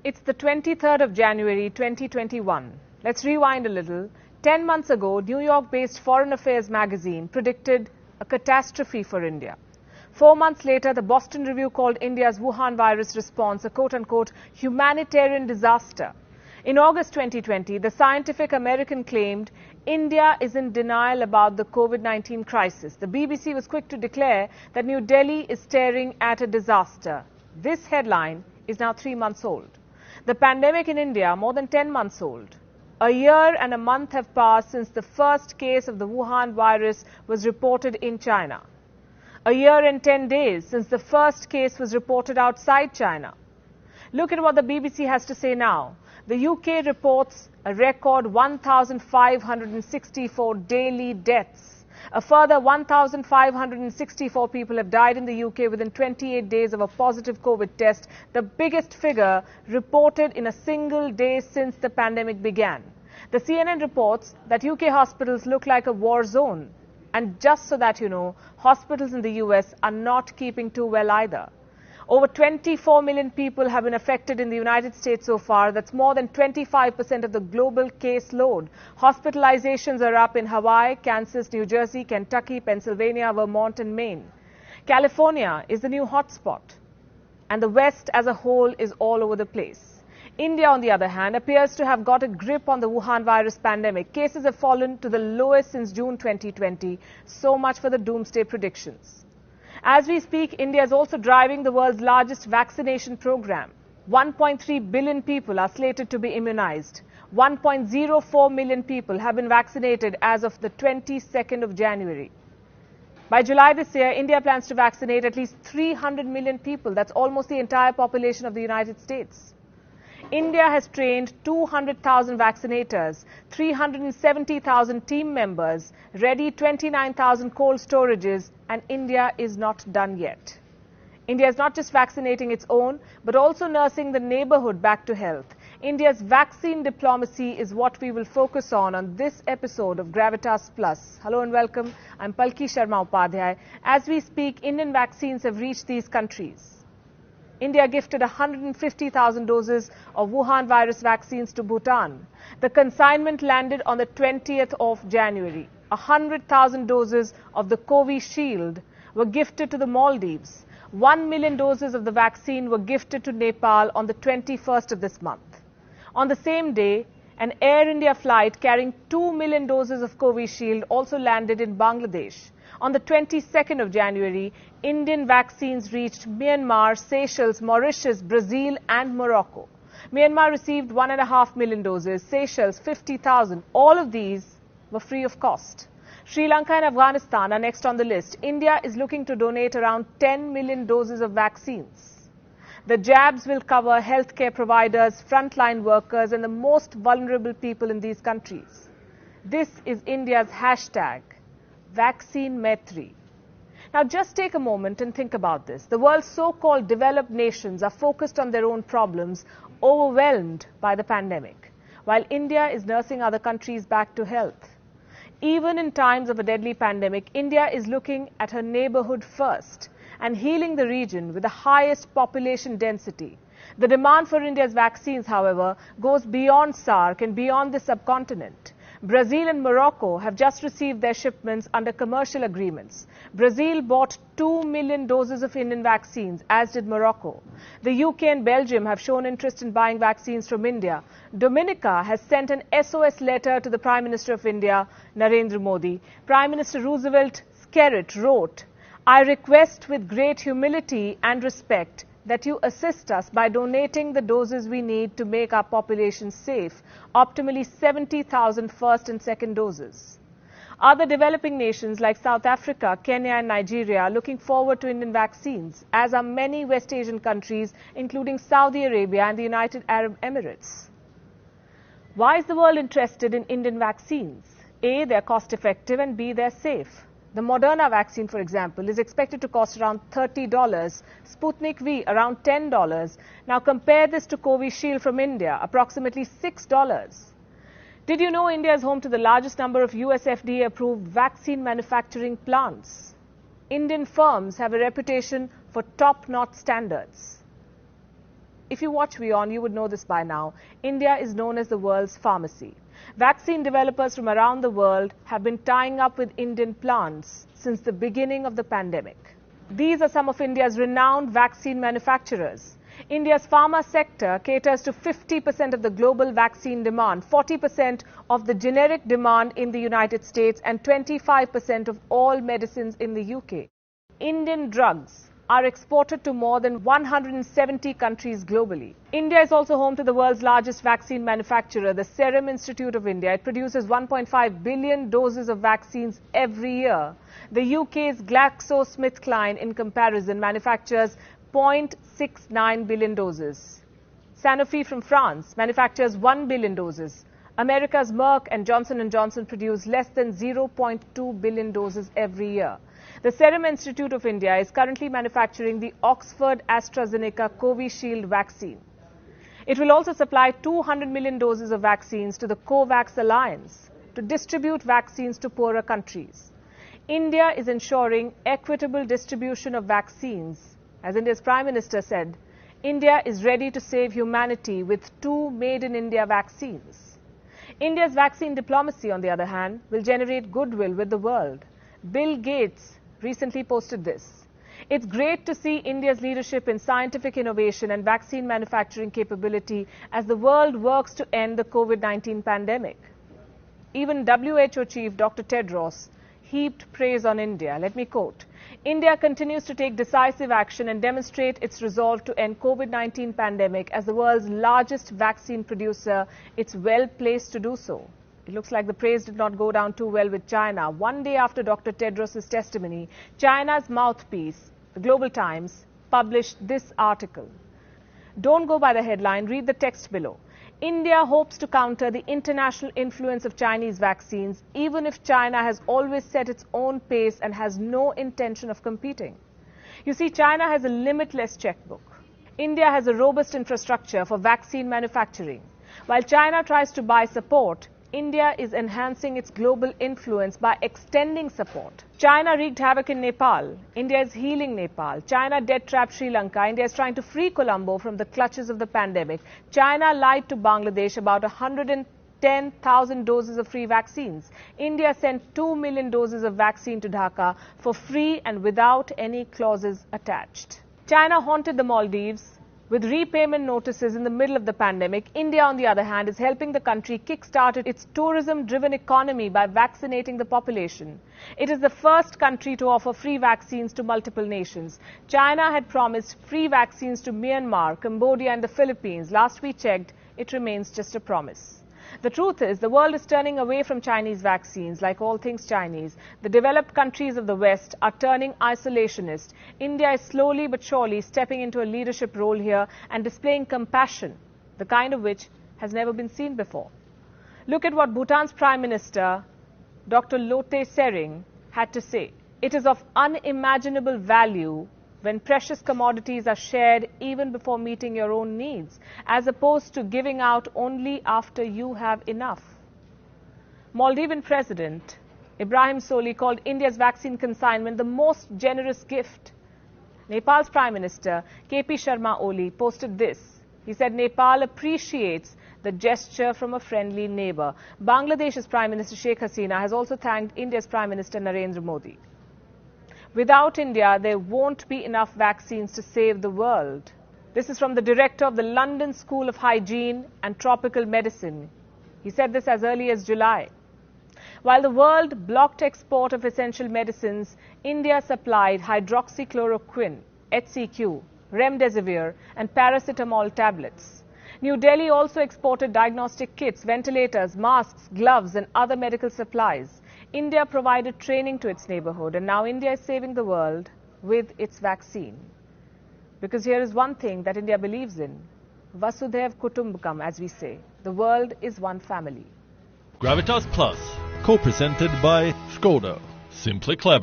It's the 23rd of January 2021. Let's rewind a little. 10 months ago, New York-based Foreign Affairs magazine predicted a catastrophe for India. 4 months later, the Boston Review called India's Wuhan virus response a quote-unquote humanitarian disaster. In August 2020, the Scientific American claimed India is in denial about the COVID-19 crisis. The BBC was quick to declare that New Delhi is staring at a disaster. This headline is now 3 months old. The pandemic in India, more than 10 months old. A year and a month have passed since the first case of the Wuhan virus was reported in China. A year and 10 days since the first case was reported outside China. Look at what the BBC has to say now. The UK reports a record 1,564 daily deaths. A further 1,564 people have died in the UK within 28 days of a positive COVID test, the biggest figure reported in a single day since the pandemic began. The CNN reports that UK hospitals look like a war zone. And just so that you know, hospitals in the US are not keeping too well either. Over 24 million people have been affected in the United States so far. That's more than 25% of the global case load. Hospitalizations are up in Hawaii, Kansas, New Jersey, Kentucky, Pennsylvania, Vermont and Maine. California is the new hotspot. And the West as a whole is all over the place. India, on the other hand, appears to have got a grip on the Wuhan virus pandemic. Cases have fallen to the lowest since June 2020. So much for the doomsday predictions. As we speak, India is also driving the world's largest vaccination program. 1.3 billion people are slated to be immunized. 1.04 million people have been vaccinated as of the 22nd of January. By July this year, India plans to vaccinate at least 300 million people. That's almost the entire population of the United States. India has trained 200,000 vaccinators, 370,000 team members, ready 29,000 cold storages, and India is not done yet. India is not just vaccinating its own, but also nursing the neighborhood back to health. India's vaccine diplomacy is what we will focus on this episode of Gravitas Plus. Hello and welcome. I'm Palki Sharma Upadhyay. As we speak, Indian vaccines have reached these countries. India gifted 150,000 doses of Wuhan virus vaccines to Bhutan. The consignment landed on the 20th of January. 100,000 doses of the Covishield were gifted to the Maldives. 1 million doses of the vaccine were gifted to Nepal on the 21st of this month. On the same day, an Air India flight carrying 2 million doses of Covishield also landed in Bangladesh. On the 22nd of January, Indian vaccines reached Myanmar, Seychelles, Mauritius, Brazil and Morocco. Myanmar received 1.5 million doses, Seychelles 50,000. All of these were free of cost. Sri Lanka and Afghanistan are next on the list. India is looking to donate around 10 million doses of vaccines. The jabs will cover healthcare providers, frontline workers and the most vulnerable people in these countries. This is India's hashtag. Vaccine Maitri. Now just take a moment and think about this. The world's so-called developed nations are focused on their own problems, overwhelmed by the pandemic, while India is nursing other countries back to health. Even in times of a deadly pandemic, India is looking at her neighborhood first and healing the region with the highest population density. The demand for India's vaccines, however, goes beyond SAARC and beyond the subcontinent. Brazil and Morocco have just received their shipments under commercial agreements. Brazil bought 2 million doses of Indian vaccines, as did Morocco. The UK and Belgium have shown interest in buying vaccines from India. Dominica has sent an SOS letter to the Prime Minister of India, Narendra Modi. Prime Minister Roosevelt Skerritt wrote, "I request with great humility and respect that you assist us by donating the doses we need to make our population safe, optimally 70,000 first and second doses." Other developing nations like South Africa, Kenya and Nigeria are looking forward to Indian vaccines, as are many West Asian countries, including Saudi Arabia and the United Arab Emirates. Why is the world interested in Indian vaccines? A, they're cost effective and B, they're safe. The Moderna vaccine, for example, is expected to cost around $30, Sputnik V around $10. Now compare this to Covishield from India, approximately $6. Did you know India is home to the largest number of US FDA-approved vaccine manufacturing plants? Indian firms have a reputation for top-notch standards. if you watch WION, you would know this by now. India is known as the world's pharmacy. Vaccine developers from around the world have been tying up with Indian plants since the beginning of the pandemic. These are some of India's renowned vaccine manufacturers. India's pharma sector caters to 50% of the global vaccine demand, 40% of the generic demand in the United States, and 25% of all medicines in the UK. Indian drugs are exported to more than 170 countries globally. India is also home to the world's largest vaccine manufacturer, the Serum Institute of India. It produces 1.5 billion doses of vaccines every year. The UK's GlaxoSmithKline, in comparison, manufactures 0.69 billion doses. Sanofi from France manufactures 1 billion doses. America's Merck and Johnson & Johnson produce less than 0.2 billion doses every year. The Serum Institute of India is currently manufacturing the Oxford-AstraZeneca Covishield vaccine. It will also supply 200 million doses of vaccines to the COVAX alliance to distribute vaccines to poorer countries. India is ensuring equitable distribution of vaccines. As India's Prime Minister said, India is ready to save humanity with 2 made-in-India vaccines. India's vaccine diplomacy, on the other hand, will generate goodwill with the world. Bill Gates recently posted this. It's great to see India's leadership in scientific innovation and vaccine manufacturing capability as the world works to end the COVID-19 pandemic. Even WHO Chief Dr. Tedros heaped praise on India. Let me quote, "India continues to take decisive action and demonstrate its resolve to end COVID-19 pandemic as the world's largest vaccine producer. It's well placed to do so." It looks like the praise did not go down too well with China. One day after Dr. Tedros' testimony, China's mouthpiece, the Global Times, published this article. Don't go by the headline, read the text below. India hopes to counter the international influence of Chinese vaccines, even if China has always set its own pace and has no intention of competing. You see, China has a limitless checkbook. India has a robust infrastructure for vaccine manufacturing. While China tries to buy support, India is enhancing its global influence by extending support. China wreaked havoc in Nepal. India is healing Nepal. China debt-trapped Sri Lanka. India is trying to free Colombo from the clutches of the pandemic. China lied to Bangladesh about 110,000 doses of free vaccines. India sent 2 million doses of vaccine to Dhaka for free and without any clauses attached. China haunted the Maldives with repayment notices in the middle of the pandemic. India, on the other hand, is helping the country kickstart its tourism-driven economy by vaccinating the population. It is the first country to offer free vaccines to multiple nations. China had promised free vaccines to Myanmar, Cambodia and the Philippines. Last we checked, it remains just a promise. The truth is, the world is turning away from Chinese vaccines. Like all things Chinese, the developed countries of the West are turning isolationist. India is slowly but surely stepping into a leadership role here and displaying compassion, the kind of which has never been seen before. Look at what Bhutan's Prime Minister, Dr. Lote Tshering, had to say. It is of unimaginable value when precious commodities are shared even before meeting your own needs, as opposed to giving out only after you have enough. Maldivian President Ibrahim Soli called India's vaccine consignment the most generous gift. Nepal's Prime Minister KP Sharma Oli posted this. He said Nepal appreciates the gesture from a friendly neighbor. Bangladesh's Prime Minister Sheikh Hasina has also thanked India's Prime Minister Narendra Modi. Without India, there won't be enough vaccines to save the world. This is from the director of the London School of Hygiene and Tropical Medicine. He said this as early as July. While the world blocked export of essential medicines, India supplied hydroxychloroquine, HCQ, remdesivir and paracetamol tablets. New Delhi also exported diagnostic kits, ventilators, masks, gloves and other medical supplies. India provided training to its neighborhood, and now India is saving the world with its vaccine. Because here is one thing that India believes in. Vasudhaiv Kutumbakam, as we say. The world is one family. Gravitas Plus, co-presented by Skoda. Simply clever.